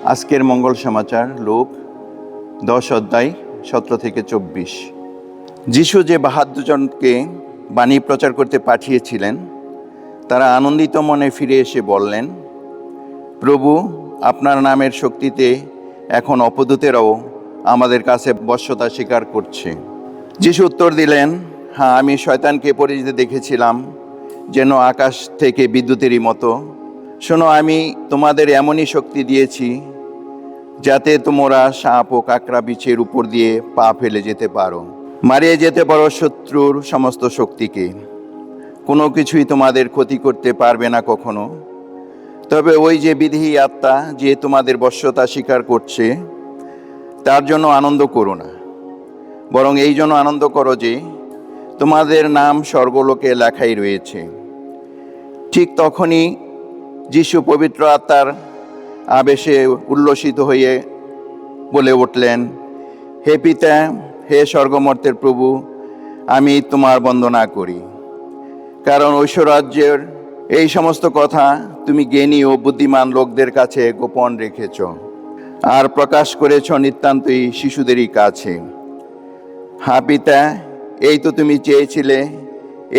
আজকের মঙ্গল সমাচার লূক 10 অধ্যায় 17 থেকে 24। যিশু যে 72 জনকে বাণী প্রচার করতে পাঠিয়েছিলেন, তারা আনন্দিত মনে ফিরে এসে বললেন, প্রভু, আপনার নামের শক্তিতে এখন অপদূতেরাও আমাদের কাছে বশ্যতা স্বীকার করছে। যিশু উত্তর দিলেন, হ্যাঁ, আমি শয়তানকে পরিচিত দেখেছিলাম যেন আকাশ থেকে বিদ্যুতেরই মতো। শোনো, আমি তোমাদের এমনই শক্তি দিয়েছি যাতে তোমরা সাপ ও কাঁকড়া বিছের উপর দিয়ে পা ফেলে যেতে পারো, মারিয়ে যেতে পারো শত্রুর সমস্ত শক্তিকে। কোনো কিছুই তোমাদের ক্ষতি করতে পারবে না কখনো। তবে ওই যে বিদেহী আত্মা যে তোমাদের বশ্যতা স্বীকার করছে, তার জন্য আনন্দ করো না, বরং এই জন্য আনন্দ করো যে তোমাদের নাম স্বর্গলোকে লেখাই রয়েছে। ঠিক তখনই যিশু পবিত্র আত্মার আবেশে উল্লসিত হয়ে বলে উঠলেন, হে পিতা, হে স্বর্গমর্তের প্রভু, আমি তোমার বন্দনা করি, কারণ ঐশ্বরাজ্যের এই সমস্ত কথা তুমি জ্ঞানী ও বুদ্ধিমান লোকদের কাছে গোপন রেখেছ আর প্রকাশ করেছ নিতান্তই শিশুদেরই কাছে। হ্যাঁ পিতা, এই তো তুমি চেয়েছিলে,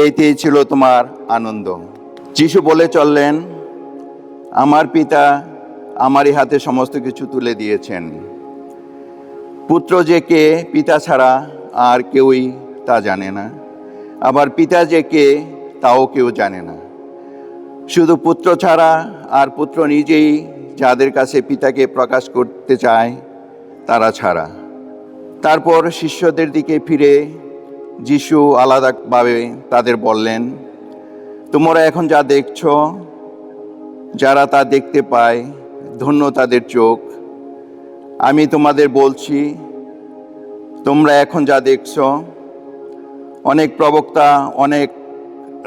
এইতেই ছিল তোমার আনন্দ। যিশু বলে চললেন, আমার পিতা আমারই হাতে সমস্ত কিছু তুলে দিয়েছেন। পুত্র যে কে, পিতা ছাড়া আর কেউই তা জানে না, আবার পিতা যে কে, তাও কেউ জানে না, শুধু পুত্র ছাড়া, আর পুত্র নিজেই যাদের কাছে পিতাকে প্রকাশ করতে চায় তারা ছাড়া। তারপর শিষ্যদের দিকে ফিরে যিশু আলাদাভাবে তাদের বললেন, তোমরা এখন যা দেখছ, যারা তা দেখতে পায় ধন্য তাদের চোখ। আমি তোমাদের বলছি, তোমরা এখন যা দেখছ, অনেক প্রবক্তা, অনেক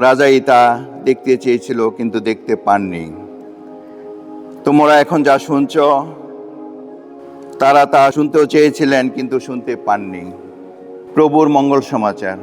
রাজাই তা দেখতে চেয়েছিল কিন্তু দেখতে পাননি। তোমরা এখন যা শুনছ, তারা তা শুনতেও চেয়েছিলেন কিন্তু শুনতে পাননি। প্রভুর মঙ্গল সমাচার।